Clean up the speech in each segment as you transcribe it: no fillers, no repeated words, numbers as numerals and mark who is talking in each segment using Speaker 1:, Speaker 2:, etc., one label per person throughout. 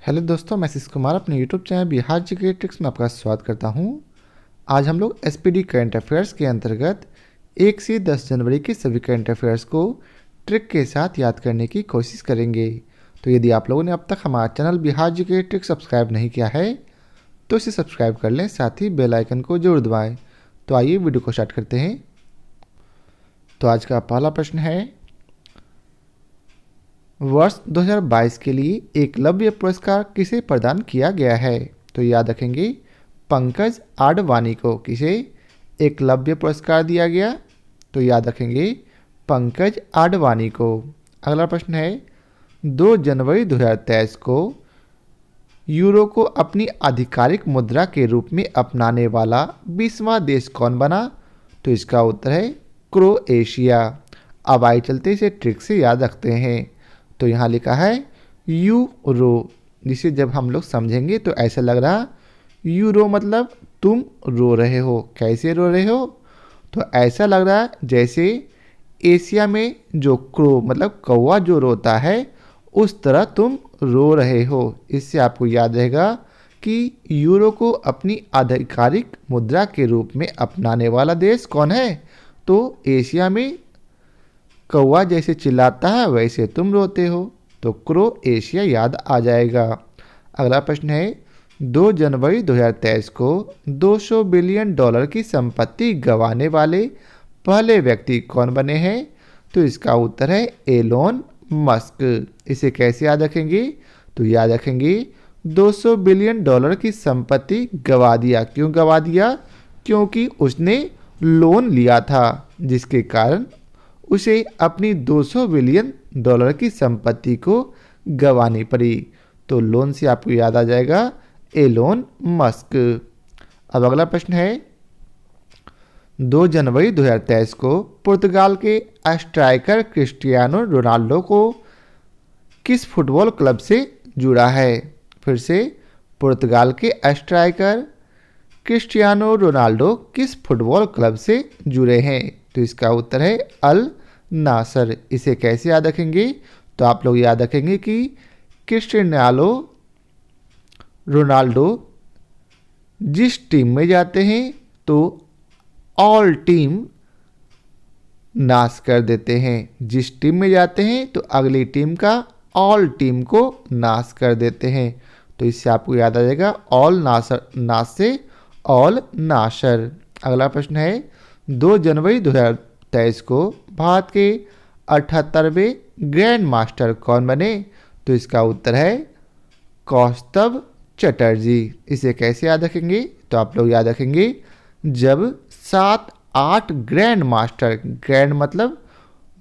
Speaker 1: Hello दोस्तों, मैं आशीष कुमार अपने YouTube channel Bihar GK tricks में आपका स्वागत करता हूं। आज हम लोग एसपीडी करंट अफेयर्स के अंतर्गत 1 से 10 जनवरी के सभी करंट अफेयर्स को ट्रिक के साथ याद करने की कोशिश करेंगे। तो यदि आप लोगों ने अब तक हमारा channel Bihar GK tricks subscribe नहीं किया है तो इसे सब्सक्राइब कर लें, साथ ही बेल आइकन को जरूर दबाएँ। तो आइए वीडियो को स्टार्ट करते हैं। तो आज का पहला प्रश्न है, वर्ष 2022 के लिए एकलव्य पुरस्कार किसे प्रदान किया गया है? तो याद रखेंगे, पंकज आडवाणी को किसे एकलव्य पुरस्कार दिया गया? तो याद रखेंगे, पंकज आडवाणी को। अगला प्रश्न है, 2 जनवरी 2023 को यूरो को अपनी आधिकारिक मुद्रा के रूप में अपनाने वाला 20वां देश कौन बना? तो इसका उत्तर है क्रोएशिया। अब आइए चलते इसे ट्रिक से याद रखते हैं। तो यहाँ लिखा है यूरो, जिसे जब हम लोग समझेंगे तो ऐसा लग रहा यूरो मतलब तुम रो रहे हो। कैसे रो रहे हो? तो ऐसा लग रहा जैसे एशिया में जो क्रो मतलब कौवा जो रोता है उस तरह तुम रो रहे हो। इससे आपको याद रहेगा कि यूरो को अपनी आधिकारिक मुद्रा के रूप में अपनाने वाला देश कौन है? तो एशिया में कौवा जैसे चिल्लाता है वैसे तुम रोते हो, तो क्रोएशिया याद आ जाएगा। अगला प्रश्न है, 2 जनवरी 2023 को $200 बिलियन की संपत्ति गंवाने वाले पहले व्यक्ति कौन बने हैं? तो इसका उत्तर है एलोन मस्क। इसे कैसे याद रखेंगे? तो याद रखेंगे, $200 बिलियन की संपत्ति गंवा दिया। क्यों गंवा दिया? क्योंकि उसने लोन लिया था, जिसके कारण उसे अपनी $200 बिलियन की संपत्ति को गंवानी पड़ी। तो लोन से आपको याद आ जाएगा एलोन मस्क। अब अगला प्रश्न है, 2 जनवरी 2023 को पुर्तगाल के स्ट्राइकर क्रिस्टियानो रोनाल्डो को किस फुटबॉल क्लब से जुड़ा है? फिर से, पुर्तगाल के स्ट्राइकर क्रिस्टियानो रोनाल्डो किस फुटबॉल क्लब से जुड़े हैं? तो इसका उत्तर है अल नासर। इसे कैसे याद रखेंगे? तो आप लोग याद रखेंगे कि क्रिस्टियानो रोनाल्डो जिस टीम में जाते हैं तो ऑल टीम नाश कर देते हैं। जिस टीम में जाते हैं तो अगली टीम का ऑल टीम को नाश कर देते हैं। तो इससे आपको याद आ जाएगा ऑल नासर, नाश से ऑल नाशर। अगला प्रश्न है, 2 जनवरी 2023 को भारत के 78वें ग्रैंड मास्टर कौन बने? तो इसका उत्तर है कौस्तव चटर्जी। इसे कैसे याद रखेंगे? तो आप लोग याद रखेंगे, जब 7-8 ग्रैंड मास्टर, ग्रैंड मतलब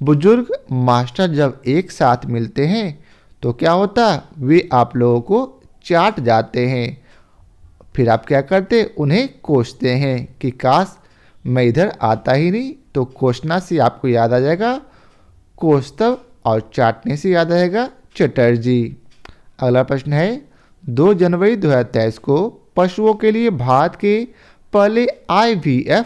Speaker 1: बुजुर्ग, मास्टर जब एक साथ मिलते हैं तो क्या होता? वे आप लोगों को चाट जाते हैं। फिर आप क्या करते? उन्हें कोसते हैं कि काश मैं इधर आता ही नहीं। तो कोसना से आपको याद आ जाएगा कौस्तव और चाटने से याद आएगा चटर्जी। अगला प्रश्न है, 2 जनवरी 2023 को पशुओं के लिए भारत के पहले IVF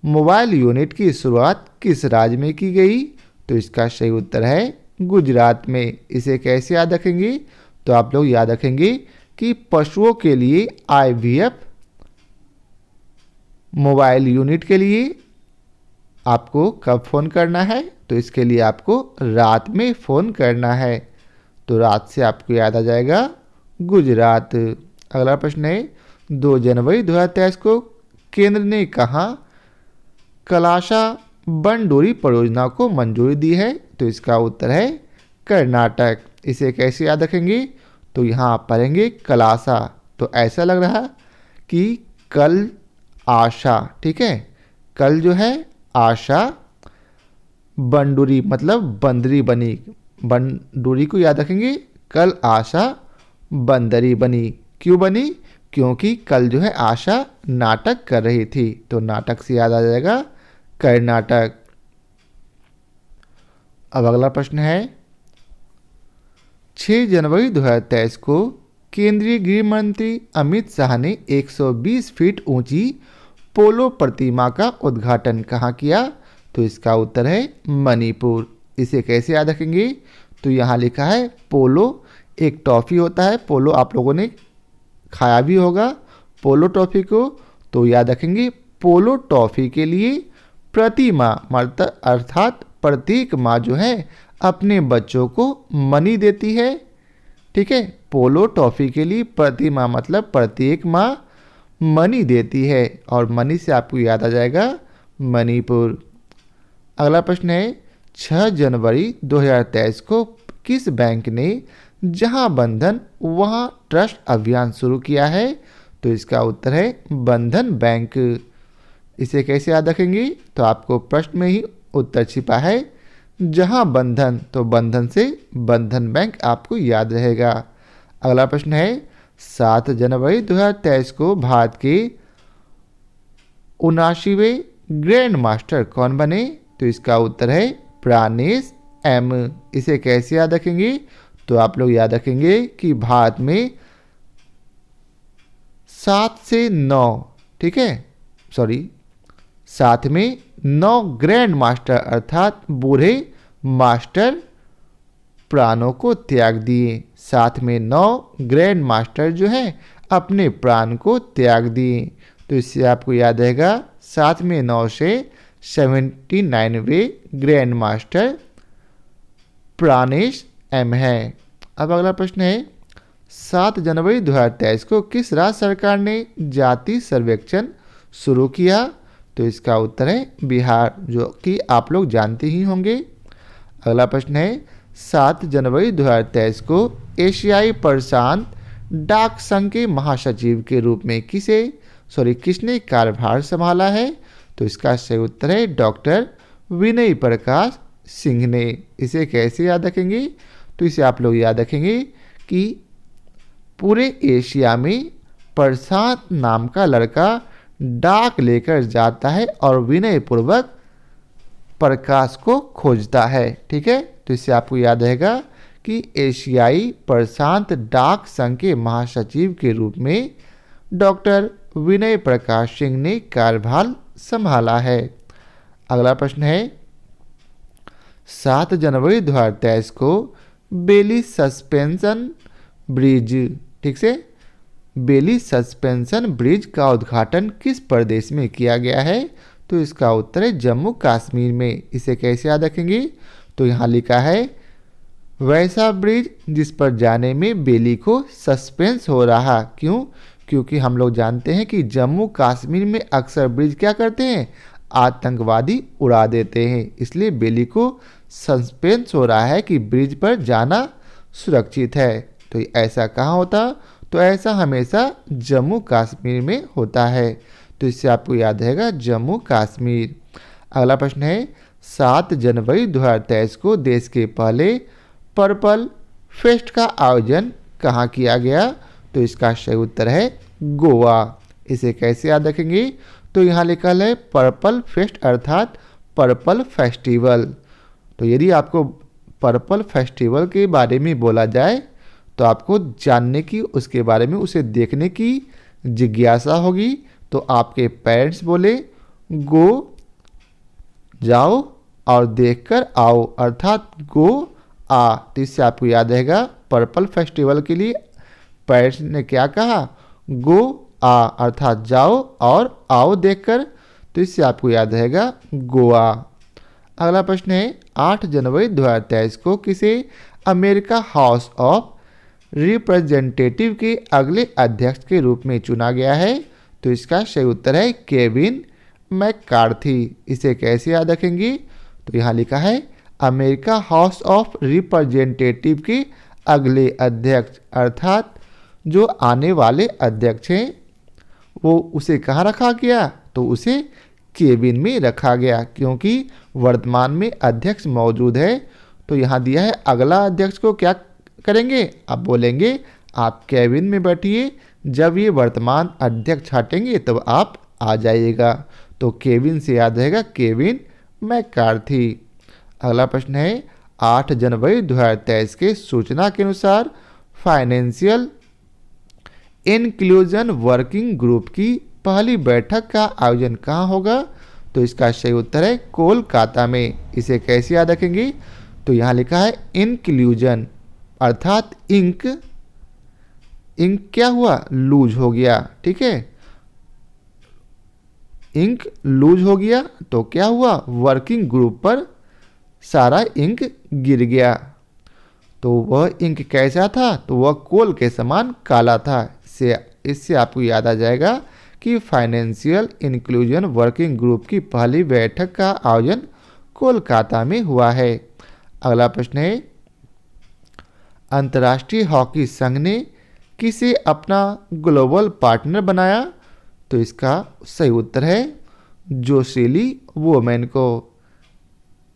Speaker 1: मोबाइल यूनिट की शुरुआत किस राज्य में की गई? तो इसका सही उत्तर है गुजरात में। इसे कैसे याद रखेंगे? तो आप लोग याद रखेंगे कि पशुओं के लिए IVF मोबाइल यूनिट के लिए आपको कब फ़ोन करना है? तो इसके लिए आपको रात में फ़ोन करना है। तो रात से आपको याद आ जाएगा गुजरात। अगला प्रश्न है, 2 जनवरी 2023 को केंद्र ने कहाँ कलाशा बनडोरी परियोजना को मंजूरी दी है? तो इसका उत्तर है कर्नाटक। इसे कैसे याद रखेंगे? तो यहाँ आप पढ़ेंगे कलाशा, तो ऐसा लग रहा कि कल आशा, ठीक है, कल जो है आशा, बंडूरी मतलब बंदरी बनी। बंडूरी को याद रखेंगे, कल आशा बंदरी बनी। क्यों बनी? क्योंकि कल जो है आशा नाटक कर रही थी। तो नाटक से याद आ जाएगा कर्नाटक। अब अगला प्रश्न है, 6 जनवरी 2023 को केंद्रीय गृह मंत्री अमित शाह ने 120 फीट ऊंची पोलो प्रतिमा का उद्घाटन कहाँ किया? तो इसका उत्तर है मणिपुर। इसे कैसे याद रखेंगे? तो यहाँ लिखा है पोलो एक टॉफ़ी होता है पोलो, आप लोगों ने खाया भी होगा पोलो टॉफ़ी को, तो याद रखेंगे पोलो टॉफ़ी के लिए प्रति माह मतलब अर्थात प्रत्येक माह जो है अपने बच्चों को मनी देती है। ठीक है, पोलो टॉफ़ी के लिए प्रति माह मतलब प्रत्येक माह मनी देती है, और मनी से आपको याद आ जाएगा मणिपुर। अगला प्रश्न है 6 जनवरी 2023 को किस बैंक ने जहां बंधन वहां ट्रस्ट अभियान शुरू किया है? तो इसका उत्तर है बंधन बैंक। इसे कैसे याद रखेंगे? तो आपको प्रश्न में ही उत्तर छिपा है, जहां बंधन, तो बंधन से बंधन बैंक आपको याद रहेगा। अगला प्रश्न है 7 जनवरी 2023 को भारत के 79वें ग्रैंड मास्टर कौन बने? तो इसका उत्तर है प्राणेश एम। इसे कैसे याद रखेंगे? तो आप लोग याद रखेंगे कि भारत में 7 से 9, ठीक है, सॉरी 7 में 9 ग्रैंड मास्टर अर्थात बूढ़े मास्टर प्राणों को त्याग दिए। 7 में 9 ग्रैंड मास्टर जो है अपने प्राण को त्याग दिए। तो इससे आपको याद रहेगा 7 में 9 से 79वें ग्रैंड मास्टर प्राणेश एम है। अब अगला प्रश्न है 7 जनवरी 2023 को किस राज्य सरकार ने जाति सर्वेक्षण शुरू किया? तो इसका उत्तर है बिहार, जो कि आप लोग जानते ही होंगे। अगला प्रश्न है 7 जनवरी 2023 को एशियाई प्रशांत डाक संघ के महासचिव के रूप में किसने कार्यभार संभाला है? तो इसका सही उत्तर है डॉक्टर विनय प्रकाश सिंह ने। इसे कैसे याद रखेंगे? तो इसे आप लोग याद रखेंगे कि पूरे एशिया में प्रशांत नाम का लड़का डाक लेकर जाता है और विनय पूर्वक प्रकाश को खोजता है। ठीक है, तो इससे आपको याद रहेगा कि एशियाई प्रशांत डाक संघ के महासचिव के रूप में डॉक्टर विनय प्रकाश सिंह ने कार्यभार संभाला है। अगला प्रश्न है 7 जनवरी 2023 को बेली सस्पेंशन ब्रिज, ठीक से, बेली सस्पेंशन ब्रिज का उद्घाटन किस प्रदेश में किया गया है? तो इसका उत्तर है जम्मू कश्मीर में। इसे कैसे याद रखेंगे? तो यहाँ लिखा है वैसा ब्रिज जिस पर जाने में बेली को सस्पेंस हो रहा। क्यों? क्योंकि हम लोग जानते हैं कि जम्मू कश्मीर में अक्सर ब्रिज क्या करते हैं, आतंकवादी उड़ा देते हैं, इसलिए बेली को सस्पेंस हो रहा है कि ब्रिज पर जाना सुरक्षित है। तो ऐसा कहाँ होता? तो ऐसा हमेशा जम्मू कश्मीर में होता है। तो इससे आपको याद रहेगा जम्मू कश्मीर। अगला प्रश्न है 7 जनवरी 2023 को देश के पहले पर्पल फेस्ट का आयोजन कहाँ किया गया? तो इसका सही उत्तर है गोवा। इसे कैसे याद रखेंगे? तो यहाँ लिखा है पर्पल फेस्ट अर्थात पर्पल फेस्टिवल। तो यदि आपको पर्पल फेस्टिवल के बारे में बोला जाए तो आपको जानने की, उसके बारे में उसे देखने की जिज्ञासा होगी। तो आपके पेरेंट्स बोले गो जाओ और देखकर आओ अर्थात गो आ, तो इससे आपको याद रहेगा पर्पल फेस्टिवल के लिए पेरेंट्स ने क्या कहा, गो आ अर्थात जाओ और आओ देखकर। तो इससे आपको याद रहेगा गोवा। अगला प्रश्न है 8 जनवरी 2023 को किसे अमेरिका हाउस ऑफ रिप्रेजेंटेटिव के अगले अध्यक्ष के रूप में चुना गया है? तो इसका सही उत्तर है केविन मैकार्थी। इसे कैसे याद रखेंगे? तो यहाँ लिखा है अमेरिका हाउस ऑफ रिप्रेजेंटेटिव के अगले अध्यक्ष अर्थात जो आने वाले अध्यक्ष हैं वो उसे कहाँ रखा गया? तो उसे केबिन में रखा गया, क्योंकि वर्तमान में अध्यक्ष मौजूद है। तो यहाँ दिया है अगला अध्यक्ष को क्या करेंगे? आप बोलेंगे आप केबिन में बैठिए, जब ये वर्तमान अध्यक्ष हटेंगे तब आप आ जाइएगा। तो केबिन से याद रहेगा केविन मैकार्थी। अगला प्रश्न है 8 जनवरी 2023 के सूचना के अनुसार फाइनेंशियल इंक्लूजन वर्किंग ग्रुप की पहली बैठक का आयोजन कहाँ होगा? तो इसका सही उत्तर है कोलकाता में। इसे कैसे याद रखेंगे? तो यहाँ लिखा है इंक्लूजन अर्थात इंक क्या हुआ, लूज हो गया। ठीक है, इंक लूज हो गया तो क्या हुआ, वर्किंग ग्रुप पर सारा इंक गिर गया। तो वह इंक कैसा था, तो वह कोल के समान काला था। इससे आपको याद आ जाएगा कि फाइनेंशियल इंक्लूजन वर्किंग ग्रुप की पहली बैठक का आयोजन कोलकाता में हुआ है। अगला प्रश्न है, अंतर्राष्ट्रीय हॉकी संघ ने किसे अपना ग्लोबल पार्टनर बनाया, तो इसका सही उत्तर है जोशीली वोमेन को।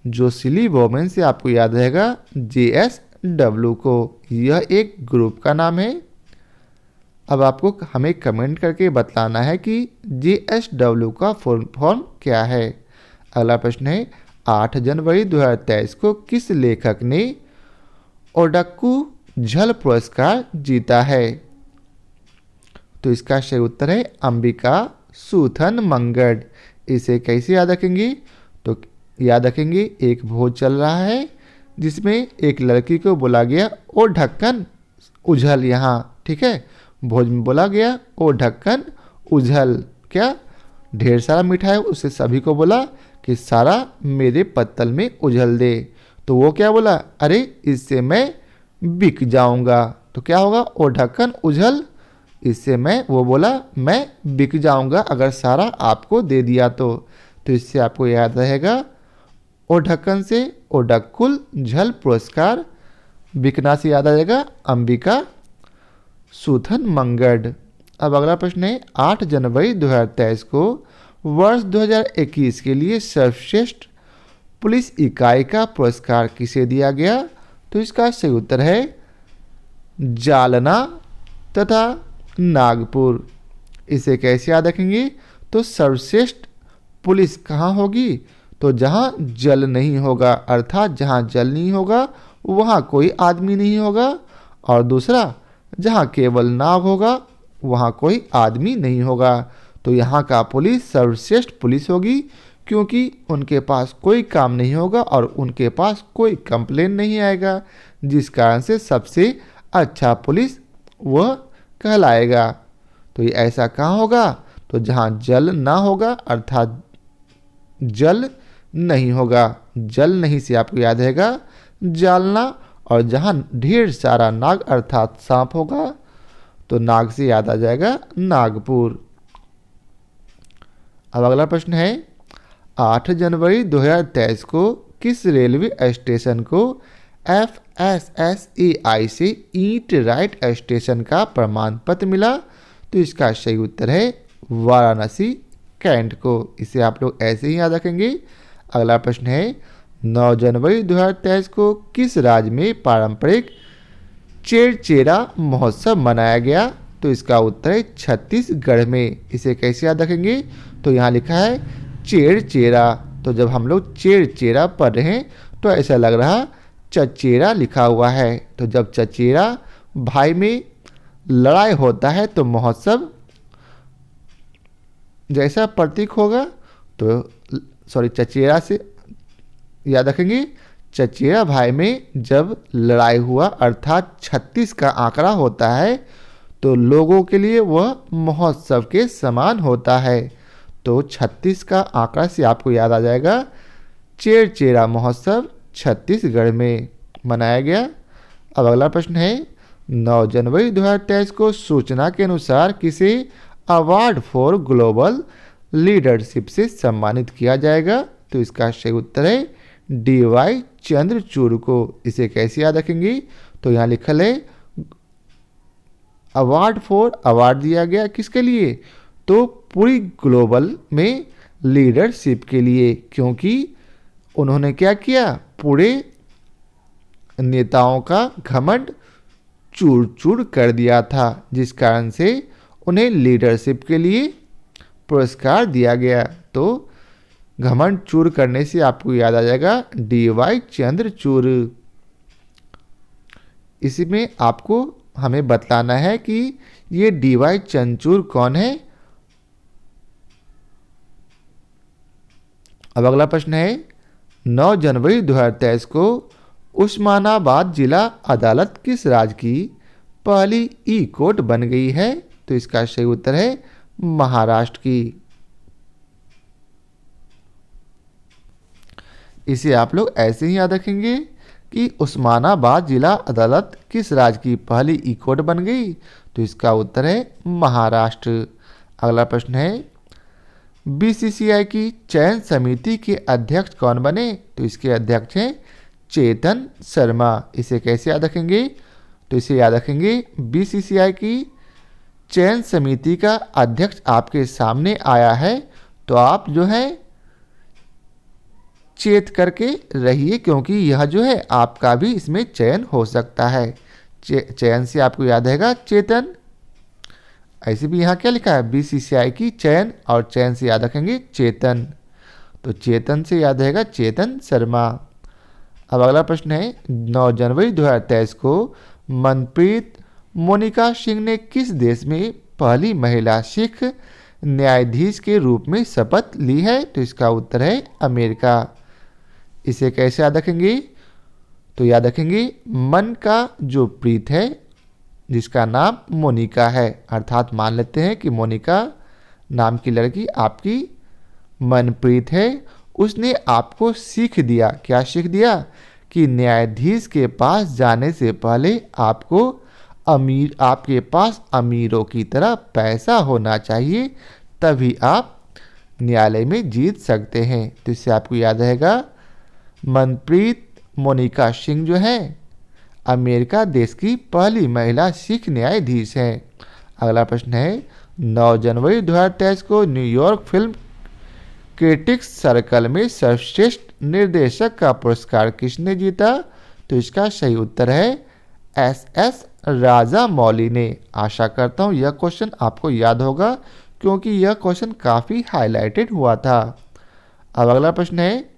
Speaker 1: जोशीली वोमेन से आपको याद रहेगा JSW को, यह एक ग्रुप का नाम है। अब आपको हमें कमेंट करके बताना है कि JSW का फुल फॉर्म क्या है। अगला प्रश्न है, 8 जनवरी 2023 को किस लेखक ने ओडक्कू झल पुरस्कार जीता है, तो इसका सही उत्तर है अंबिका सूथन मंगड। इसे कैसे याद रखेंगे, तो याद रखेंगे एक भोज चल रहा है जिसमें एक लड़की को बोला गया ओ ढक्कन उझल, यहाँ ठीक है, भोज में बोला गया ओ ढक्कन उझल, क्या ढेर सारा मिठाई, उसे सभी को बोला कि सारा मेरे पत्तल में उझल दे। तो वो क्या बोला, अरे इससे मैं बिक जाऊंगा। तो क्या होगा, ओ ढक्कन उझल, इससे वो बोला मैं बिक जाऊंगा अगर सारा आपको दे दिया तो इससे आपको याद रहेगा ओ ढक्कन से ओडक्कुल झल पुरस्कार, बिकना से याद आ जाएगा अंबिका सूथन मंगड। अब अगला प्रश्न है, 8 जनवरी 2023 को वर्ष 2021 के लिए सर्वश्रेष्ठ पुलिस इकाई का पुरस्कार किसे दिया गया, तो इसका सही उत्तर है जालना तथा नागपुर। इसे कैसे याद रखेंगे, तो सर्वश्रेष्ठ पुलिस कहाँ होगी, तो जहाँ जल नहीं होगा, अर्थात जहाँ जल नहीं होगा वहाँ कोई आदमी नहीं होगा, और दूसरा जहाँ केवल नाव होगा वहाँ कोई आदमी नहीं होगा। तो यहाँ का पुलिस सर्वश्रेष्ठ पुलिस होगी क्योंकि उनके पास कोई काम नहीं होगा और उनके पास कोई कंप्लेन नहीं आएगा, जिस कारण से सबसे अच्छा पुलिस वह कहलाएगा। तो ये ऐसा कहाँ होगा, तो जहाँ जल ना होगा, अर्थात जल नहीं होगा, जल नहीं से आपको याद रहेगा जालना, और जहाँ ढेर सारा नाग अर्थात सांप होगा तो नाग से याद आ जाएगा नागपुर। अब अगला प्रश्न है, 8 जनवरी 2023 को किस रेलवे स्टेशन को FSSAI से ईट राइट स्टेशन का प्रमाण पत्र मिला, तो इसका सही उत्तर है वाराणसी कैंट को। इसे आप लोग ऐसे ही याद रखेंगे। अगला प्रश्न है, 9 जनवरी 2023 को किस राज्य में पारंपरिक चेरचेरा महोत्सव मनाया गया, तो इसका उत्तर है छत्तीसगढ़ में। इसे कैसे याद रखेंगे, तो यहाँ लिखा है चेरचेरा, तो जब हम लोग चेरचेरा पढ़ रहे हैं तो ऐसा लग रहा चचेरा लिखा हुआ है। तो जब चचेरा भाई में लड़ाई होता है तो महोत्सव जैसा प्रतीक होगा, तो चचेरा से याद रखेंगे, चचेरा भाई में जब लड़ाई हुआ अर्थात 36 का आंकड़ा होता है तो लोगों के लिए वह महोत्सव के समान होता है। तो 36 का आंकड़ा से आपको याद आ जाएगा चेरचेरा महोत्सव छत्तीसगढ़ में मनाया गया। अब अगला प्रश्न है, 9 जनवरी 2023 को सूचना के अनुसार किसे अवार्ड फॉर ग्लोबल लीडरशिप से सम्मानित किया जाएगा, तो इसका सही उत्तर है DY चंद्रचूड़ को। इसे कैसे याद रखेंगे, तो यहाँ लिखल है अवार्ड दिया गया किसके लिए, तो पूरी ग्लोबल में लीडरशिप के लिए, क्योंकि उन्होंने क्या किया, पूरे नेताओं का घमंड चूर चूर कर दिया था, जिस कारण से उन्हें लीडरशिप के लिए पुरस्कार दिया गया। तो घमंड चूर करने से आपको याद आ जाएगा DY चंद्रचूड़। इसी में आपको हमें बतलाना है कि ये DY चंद्रचूड़ कौन है। अब अगला प्रश्न है, 9 जनवरी 2023 को उस्मानाबाद जिला अदालत किस राज्य की पहली ई कोर्ट बन गई है? तो इसका सही उत्तर है महाराष्ट्र की। इसे आप लोग ऐसे ही याद रखेंगे कि उस्मानाबाद जिला अदालत किस राज्य की पहली ई कोर्ट बन गई? तो इसका उत्तर है महाराष्ट्र। अगला प्रश्न है बीसीसीआई की चयन समिति के अध्यक्ष कौन बने? तो इसके अध्यक्ष हैं चेतन शर्मा। इसे कैसे याद रखेंगे? तो इसे याद रखेंगे बीसीसीआई की चयन समिति का अध्यक्ष आपके सामने आया है तो आप जो है चेत करके रहिए, क्योंकि यह जो है आपका भी इसमें चयन हो सकता है। चयन से आपको याद रहेगा चेतन। ऐसे भी यहाँ क्या लिखा है बीसीसीआई की चयन, और चयन से याद रखेंगे चेतन, तो चेतन से याद रहेगा चेतन शर्मा। अब अगला प्रश्न है 9 जनवरी 2023 को मनप्रीत मोनिका सिंह ने किस देश में पहली महिला सिख न्यायाधीश के रूप में शपथ ली है? तो इसका उत्तर है अमेरिका। इसे कैसे याद रखेंगे? तो याद रखेंगे मन का जो प्रीत है जिसका नाम मोनिका है, अर्थात मान लेते हैं कि मोनिका नाम की लड़की आपकी मनप्रीत है, उसने आपको सीख दिया। क्या सीख दिया? कि न्यायाधीश के पास जाने से पहले आपके पास अमीरों की तरह पैसा होना चाहिए, तभी आप न्यायालय में जीत सकते हैं। तो इससे आपको याद रहेगा मनप्रीत मोनिका सिंह जो है अमेरिका देश की पहली महिला सिख न्यायाधीश हैं। अगला प्रश्न है 9 जनवरी 2023 को न्यूयॉर्क फिल्म क्रिटिक्स सर्कल में सर्वश्रेष्ठ निर्देशक का पुरस्कार किसने जीता? तो इसका सही उत्तर है एस राजामौली ने। आशा करता हूँ यह क्वेश्चन आपको याद होगा, क्योंकि यह क्वेश्चन काफ़ी हाईलाइटेड हुआ था। अब अगला प्रश्न है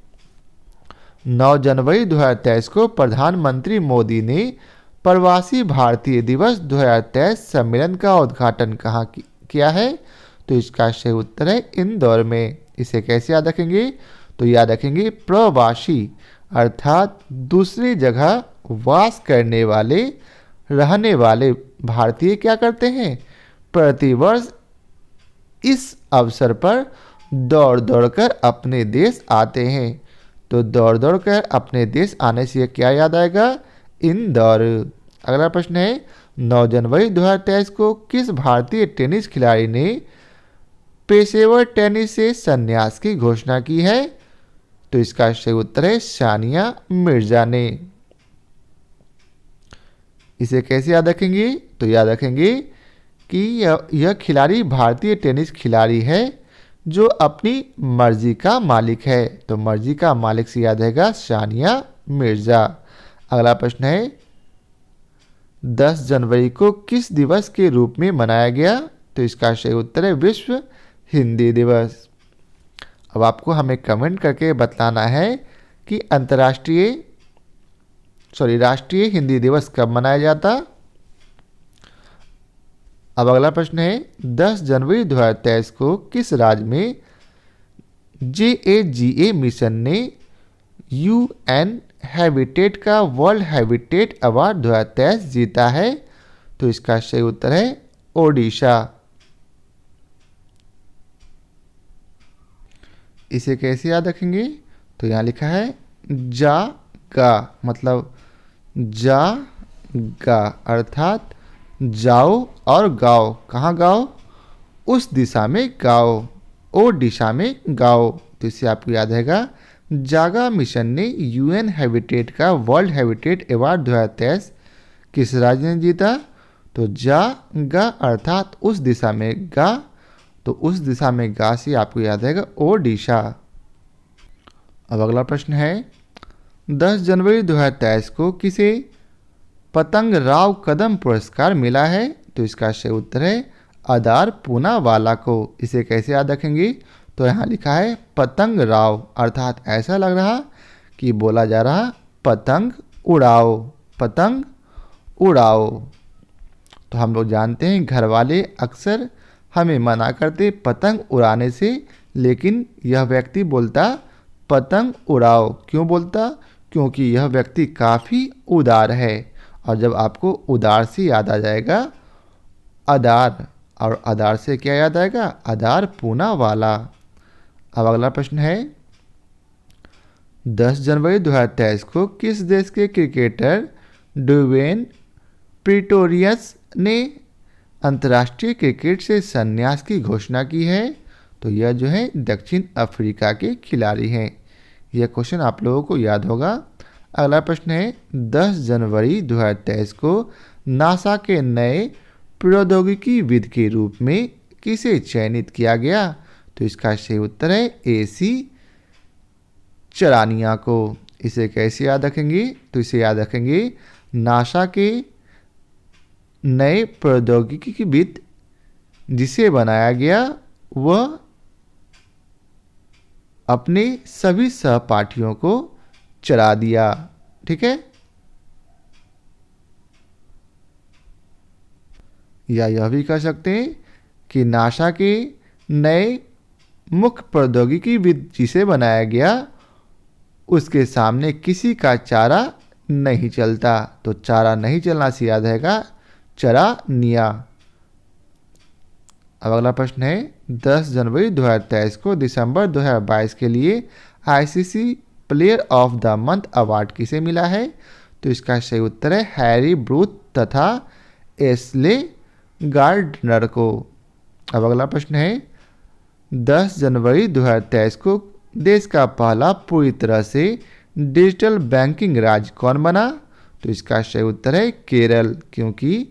Speaker 1: 9 जनवरी 2023 को प्रधानमंत्री मोदी ने प्रवासी भारतीय दिवस 2023 सम्मेलन का उद्घाटन कहाँ किया है? तो इसका सही उत्तर है इंदौर में। इसे कैसे याद रखेंगे? तो याद रखेंगे प्रवासी अर्थात दूसरी जगह वास करने वाले रहने वाले भारतीय क्या करते हैं? प्रतिवर्ष इस अवसर पर दौड़ दौड़ कर अपने देश आते हैं। तो दौड़ दौड़ कर अपने देश आने से क्या याद आएगा? इंदौर। अगला प्रश्न है 9 जनवरी 2023 को किस भारतीय टेनिस खिलाड़ी ने पेशेवर टेनिस से संन्यास की घोषणा की है? तो इसका सही उत्तर है सानिया मिर्जा ने। इसे कैसे याद रखेंगे? तो याद रखेंगे कि यह खिलाड़ी भारतीय टेनिस खिलाड़ी है जो अपनी मर्जी का मालिक है। तो मर्जी का मालिक से याद रहेगा सानिया मिर्जा। अगला प्रश्न है 10 जनवरी को किस दिवस के रूप में मनाया गया? तो इसका सही उत्तर है विश्व हिंदी दिवस। अब आपको हमें कमेंट करके बताना है कि राष्ट्रीय हिंदी दिवस कब मनाया जाता। अब अगला प्रश्न है 10 जनवरी 2023 को किस राज्य में JAGA मिशन ने UN हैबिटेट का वर्ल्ड हैबिटेट अवार्ड 2023 जीता है? तो इसका सही उत्तर है ओडिशा। इसे कैसे याद रखेंगे? तो यहाँ लिखा है जा गा, मतलब जा गा अर्थात जाओ और गाओ। कहाँ गाओ? उस दिशा में गाओ, ओडिशा में गाओ। तो इससे आपको याद रहेगा जागा मिशन ने UN हैबिटेट का वर्ल्ड हैबिटेट अवार्ड 2023 किस राज्य ने जीता? तो जा गा अर्थात उस दिशा में गा, तो उस दिशा में गा से आपको याद रहेगा ओडिशा। अब अगला प्रश्न है 10 जनवरी 2023 को किसे पतंग राव कदम पुरस्कार मिला है? तो इसका सही उत्तर है अदार पूनावाला को। इसे कैसे याद रखेंगे? तो यहाँ लिखा है पतंग राव अर्थात ऐसा लग रहा कि बोला जा रहा पतंग उड़ाओ, पतंग उड़ाओ। तो हम लोग जानते हैं घर वाले अक्सर हमें मना करते पतंग उड़ाने से, लेकिन यह व्यक्ति बोलता पतंग उड़ाओ। क्यों बोलता? क्योंकि यह व्यक्ति काफ़ी उदार है। और जब आपको उदार से याद आ जाएगा अदार, और अदार से क्या याद आएगा? अदार पूना वाला। अब अगला प्रश्न है 10 जनवरी 2023 को किस देश के क्रिकेटर ड्वेन प्रीटोरियस ने अंतर्राष्ट्रीय क्रिकेट से संन्यास की घोषणा की है? तो यह जो है दक्षिण अफ्रीका के खिलाड़ी हैं। यह क्वेश्चन आप लोगों को याद होगा। अगला प्रश्न है 10 जनवरी 2023 को नासा के नए प्रौद्योगिकीविद के रूप में किसे चयनित किया गया? तो इसका सही उत्तर है AC चरानिया को। इसे कैसे याद रखेंगे? तो इसे याद रखेंगे नासा के नए प्रौद्योगिकीविद जिसे बनाया गया वह अपने सभी सहपाठियों को चरा दिया। ठीक है, या यह भी कह सकते हैं कि नासा के नए मुख्य प्रौद्योगिकीविद जिसे बनाया गया उसके सामने किसी का चारा नहीं चलता। तो चारा नहीं चलना से याद रहेगा चरानिया। अब अगला प्रश्न है 10 जनवरी 2023 को दिसंबर 2022 के लिए ICC player of the month award किसे मिला है? तो इसका सही उत्तर है हैरी ब्रूथ तथा एस्ले गार्डनर को। अब अगला प्रश्न है 10 जनवरी 2023 को देश का पहला पूरी तरह से डिजिटल बैंकिंग राज्य कौन बना? तो इसका सही उत्तर है केरल, क्योंकि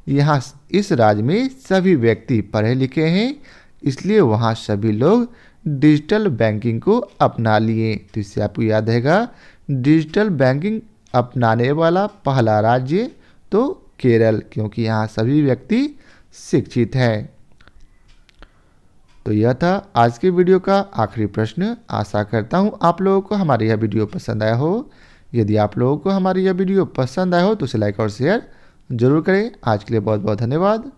Speaker 1: यहाँ इस राज्य में सभी व्यक्ति पढ़े लिखे हैं, इसलिए वहाँ सभी लोग डिजिटल बैंकिंग को अपना लिए। तो इससे आपको याद रहेगा डिजिटल बैंकिंग अपनाने वाला पहला राज्य तो केरल, क्योंकि यहाँ सभी व्यक्ति शिक्षित हैं। तो यह था आज के वीडियो का आखिरी प्रश्न। आशा करता हूँ आप लोगों को हमारी यह वीडियो पसंद आया हो। यदि आप लोगों को हमारी यह वीडियो पसंद आया हो तो उसे लाइक और शेयर जरूर करें। आज के लिए बहुत बहुत धन्यवाद।